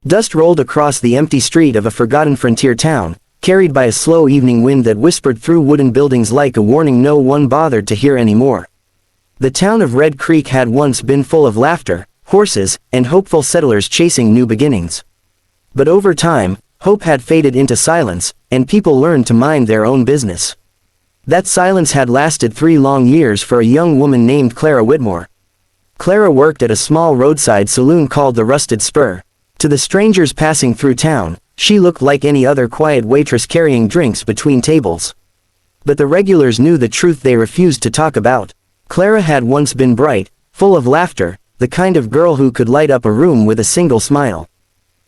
Dust rolled across the empty street of a forgotten frontier town, carried by a slow evening wind that whispered through wooden buildings like a warning no one bothered to hear anymore. The town of Red Creek had once been full of laughter, horses, and hopeful settlers chasing new beginnings. But over time, hope had faded into silence, and people learned to mind their own business. That silence had lasted 3 long years for a young woman named Clara Whitmore. Clara worked at a small roadside saloon called the Rusted Spur. To the strangers passing through town, she looked like any other quiet waitress carrying drinks between tables. But the regulars knew the truth they refused to talk about. Clara had once been bright, full of laughter, the kind of girl who could light up a room with a single smile.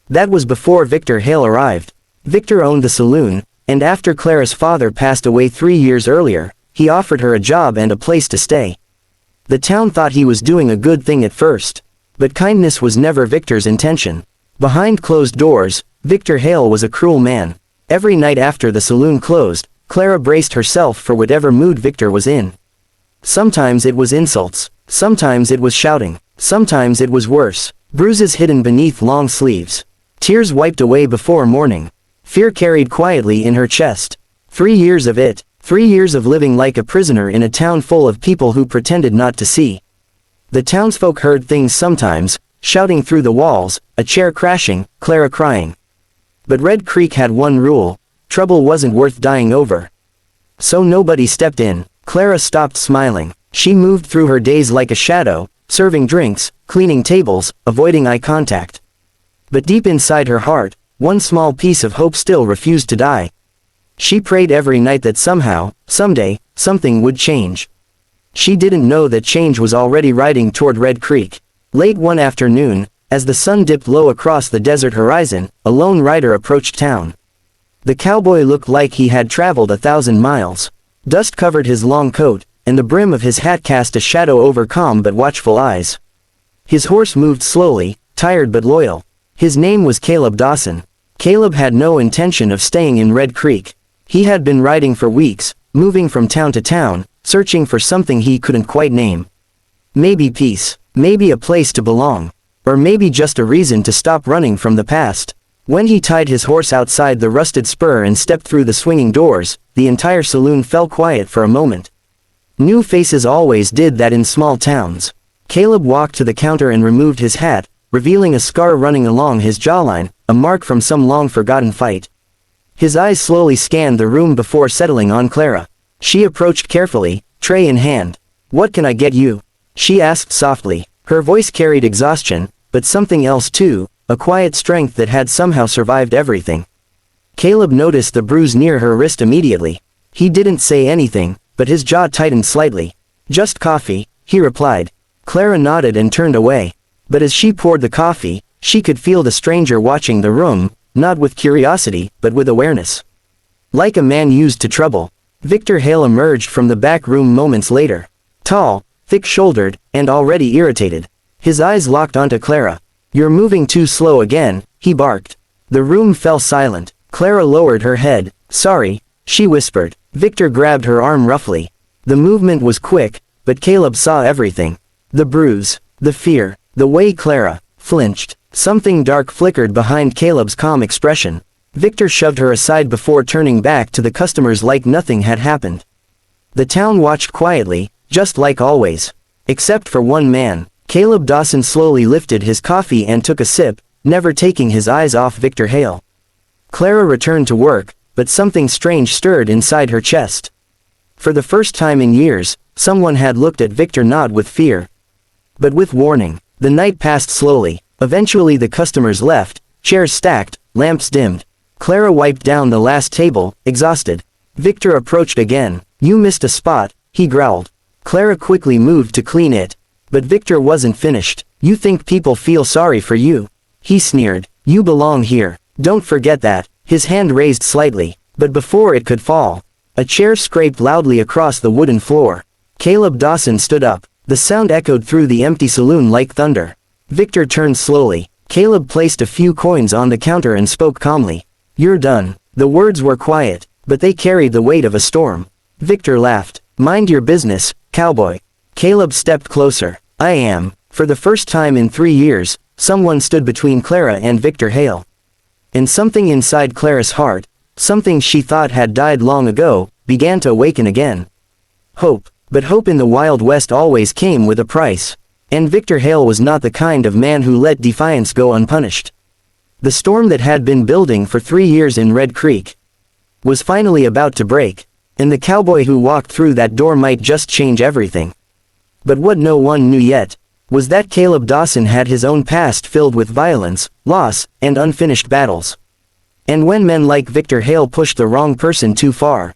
That was before Victor Hale arrived. Victor owned the saloon, and after Clara's father passed away 3 years earlier, he offered her a job and a place to stay. The town thought he was doing a good thing at first. But kindness was never Victor's intention. Behind closed doors, Victor Hale was a cruel man. Every night after the saloon closed, Clara braced herself for whatever mood Victor was in. Sometimes it was insults, sometimes it was shouting, sometimes it was worse, bruises hidden beneath long sleeves. Tears wiped away before morning. Fear carried quietly in her chest. 3 years of it, 3 years of living like a prisoner in a town full of people who pretended not to see. The townsfolk heard things sometimes, shouting through the walls, a chair crashing, Clara crying. But Red Creek had one rule: trouble wasn't worth dying over. So nobody stepped in. Clara stopped smiling. She moved through her days like a shadow, serving drinks, cleaning tables, avoiding eye contact. But deep inside her heart, one small piece of hope still refused to die. She prayed every night that somehow, someday, something would change. She didn't know that change was already riding toward Red Creek. Late one afternoon, as the sun dipped low across the desert horizon, a lone rider approached town. The cowboy looked like he had traveled 1,000 miles. Dust covered his long coat, and the brim of his hat cast a shadow over calm but watchful eyes. His horse moved slowly, tired but loyal. His name was Caleb Dawson. Caleb had no intention of staying in Red Creek. He had been riding for weeks, moving from town to town, searching for something he couldn't quite name. Maybe peace, maybe a place to belong, or maybe just a reason to stop running from the past. When he tied his horse outside the Rusted Spur and stepped through the swinging doors, the entire saloon fell quiet for a moment. New faces always did that in small towns. Caleb walked to the counter and removed his hat, revealing a scar running along his jawline, a mark from some long-forgotten fight. His eyes slowly scanned the room before settling on Clara. She approached carefully, tray in hand. "What can I get you?" she asked softly. Her voice carried exhaustion, but something else too, a quiet strength that had somehow survived everything. Caleb noticed the bruise near her wrist immediately. He didn't say anything, but his jaw tightened slightly. "Just coffee," he replied. Clara nodded and turned away. But as she poured the coffee, she could feel the stranger watching the room, not with curiosity, but with awareness. Like a man used to trouble, Victor Hale emerged from the back room moments later. Tall, thick-shouldered, and already irritated. His eyes locked onto Clara. "You're moving too slow again," he barked. The room fell silent. Clara lowered her head. "Sorry," she whispered. Victor grabbed her arm roughly. The movement was quick, but Caleb saw everything. The bruise, the fear, the way Clara flinched. Something dark flickered behind Caleb's calm expression. Victor shoved her aside before turning back to the customers like nothing had happened. The town watched quietly, just like always. Except for one man. Caleb Dawson slowly lifted his coffee and took a sip, never taking his eyes off Victor Hale. Clara returned to work, but something strange stirred inside her chest. For the first time in years, someone had looked at Victor not with fear, but with warning. The night passed slowly. Eventually the customers left, chairs stacked, lamps dimmed. Clara wiped down the last table, exhausted. Victor approached again. "You missed a spot," he growled. Clara quickly moved to clean it. But Victor wasn't finished. "You think people feel sorry for you?" he sneered. "You belong here. Don't forget that." His hand raised slightly, but before it could fall, a chair scraped loudly across the wooden floor. Caleb Dawson stood up. The sound echoed through the empty saloon like thunder. Victor turned slowly. Caleb placed a few coins on the counter and spoke calmly. "You're done." The words were quiet, but they carried the weight of a storm. Victor laughed. "Mind your business, cowboy." Caleb stepped closer. "I am." For the first time in 3 years, someone stood between Clara and Victor Hale. And something inside Clara's heart, something she thought had died long ago, began to awaken again. Hope. But hope in the Wild West always came with a price. And Victor Hale was not the kind of man who let defiance go unpunished. The storm that had been building for 3 years in Red Creek was finally about to break, and the cowboy who walked through that door might just change everything. But what no one knew yet was that Caleb Dawson had his own past filled with violence, loss, and unfinished battles. And when men like Victor Hale pushed the wrong person too far,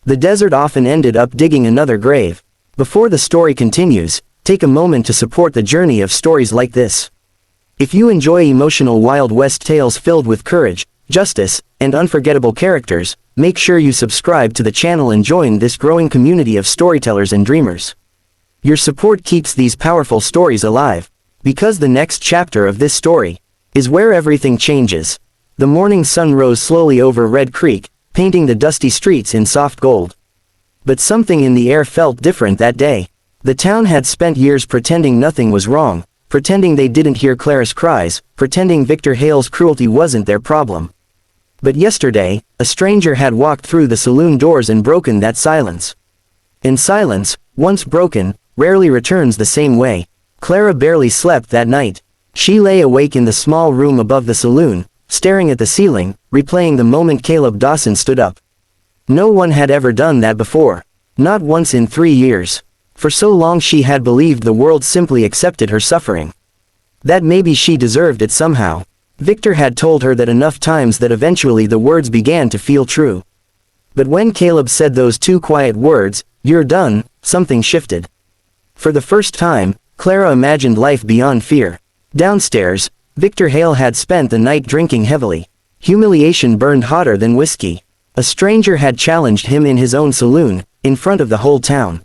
the desert often ended up digging another grave. Before the story continues, take a moment to support the journey of stories like this. If you enjoy emotional Wild West tales filled with courage, justice, and unforgettable characters, make sure you subscribe to the channel and join this growing community of storytellers and dreamers. Your support keeps these powerful stories alive, because the next chapter of this story is where everything changes. The morning sun rose slowly over Red Creek, painting the dusty streets in soft gold. But something in the air felt different that day. The town had spent years pretending nothing was wrong, pretending they didn't hear Clara's cries, pretending Victor Hale's cruelty wasn't their problem. But yesterday, a stranger had walked through the saloon doors and broken that silence. And silence, once broken, rarely returns the same way. Clara barely slept that night. She lay awake in the small room above the saloon, staring at the ceiling, replaying the moment Caleb Dawson stood up. No one had ever done that before. Not once in 3 years. For so long she had believed the world simply accepted her suffering. That maybe she deserved it somehow. Victor had told her that enough times that eventually the words began to feel true. But when Caleb said those 2 quiet words, "You're done," something shifted. For the first time, Clara imagined life beyond fear. Downstairs, Victor Hale had spent the night drinking heavily. Humiliation burned hotter than whiskey. A stranger had challenged him in his own saloon, in front of the whole town.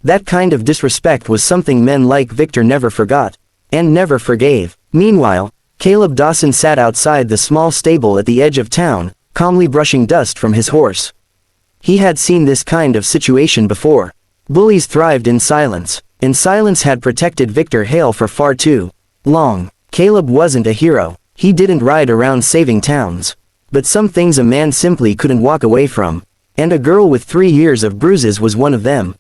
That kind of disrespect was something men like Victor never forgot, and never forgave. Meanwhile, Caleb Dawson sat outside the small stable at the edge of town, calmly brushing dust from his horse. He had seen this kind of situation before. Bullies thrived in silence, and silence had protected Victor Hale for far too long. Caleb wasn't a hero. He didn't ride around saving towns. But some things a man simply couldn't walk away from, and a girl with 3 years of bruises was one of them.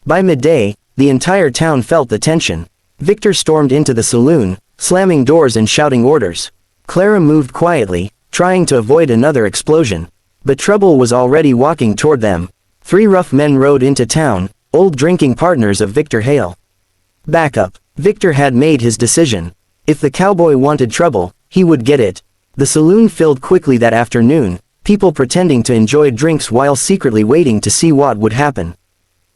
By midday, the entire town felt the tension. Victor stormed into the saloon, slamming doors and shouting orders. Clara moved quietly, trying to avoid another explosion. But trouble was already walking toward them. 3 rough men rode into town, old drinking partners of Victor Hale. Back up. Victor had made his decision. If the cowboy wanted trouble, he would get it. The saloon filled quickly that afternoon, people pretending to enjoy drinks while secretly waiting to see what would happen.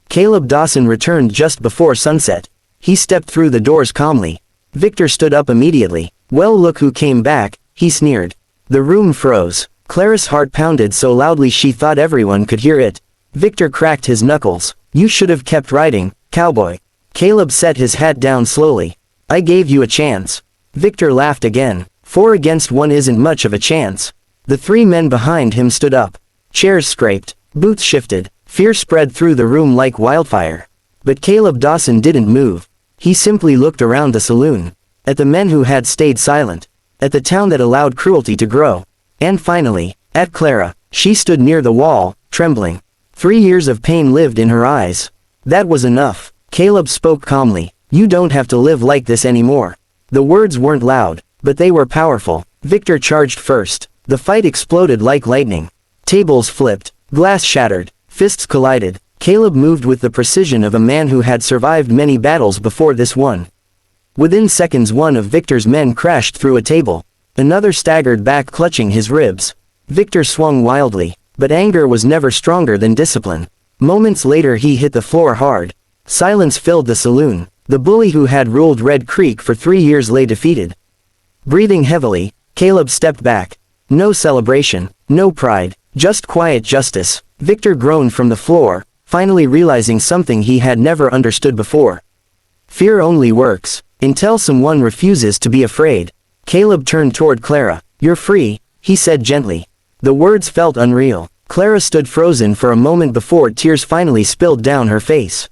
Caleb Dawson returned just before sunset. He stepped through the doors calmly. Victor stood up immediately. "Well, look who came back," he sneered. The room froze. Clara's heart pounded so loudly she thought everyone could hear it. Victor cracked his knuckles. "You should have kept riding, cowboy." Caleb set his hat down slowly. "I gave you a chance." Victor laughed again. 4 against 1 isn't much of a chance. The 3 men behind him stood up. Chairs scraped. Booths shifted. Fear spread through the room like wildfire. But Caleb Dawson didn't move. He simply looked around the saloon. At the men who had stayed silent. At the town that allowed cruelty to grow. And finally, at Clara. She stood near the wall, trembling. 3 years of pain lived in her eyes. That was enough. Caleb spoke calmly. "You don't have to live like this anymore." The words weren't loud, but they were powerful. Victor charged first. The fight exploded like lightning. Tables flipped. Glass shattered. Fists collided. Caleb moved with the precision of a man who had survived many battles before this one. Within seconds one of Victor's men crashed through a table. Another staggered back clutching his ribs. Victor swung wildly, but anger was never stronger than discipline. Moments later he hit the floor hard. Silence filled the saloon. The bully who had ruled Red Creek for 3 years lay defeated. Breathing heavily, Caleb stepped back. No celebration, no pride, just quiet justice. Victor groaned from the floor, finally realizing something he had never understood before. Fear only works until someone refuses to be afraid. Caleb turned toward Clara. "You're free," he said gently. The words felt unreal. Clara stood frozen for a moment before tears finally spilled down her face.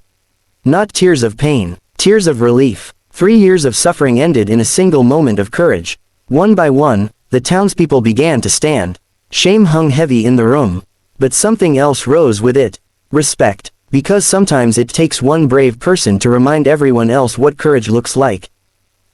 Not tears of pain, tears of relief. 3 years of suffering ended in a single moment of courage. One by one, the townspeople began to stand. Shame hung heavy in the room. But something else rose with it. Respect. Because sometimes it takes one brave person to remind everyone else what courage looks like.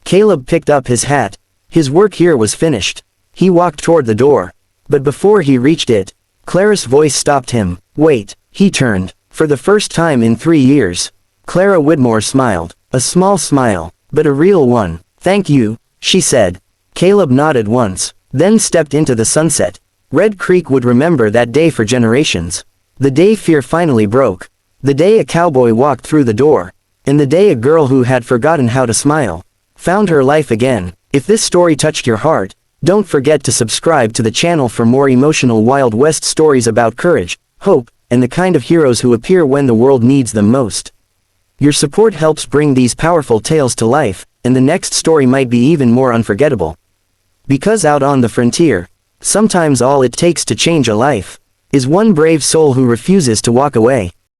Caleb picked up his hat. His work here was finished. He walked toward the door. But before he reached it, Clara's voice stopped him. Wait. He turned. For the first time in 3 years, Clara Whitmore smiled. A small smile, but a real one. Thank you, she said. Caleb nodded once, then stepped into the sunset. Red Creek would remember that day for generations. The day fear finally broke. The day a cowboy walked through the door. And the day a girl who had forgotten how to smile found her life again. If this story touched your heart, don't forget to subscribe to the channel for more emotional Wild West stories about courage, hope, and the kind of heroes who appear when the world needs them most. Your support helps bring these powerful tales to life, and the next story might be even more unforgettable. Because out on the frontier, sometimes all it takes to change a life is one brave soul who refuses to walk away.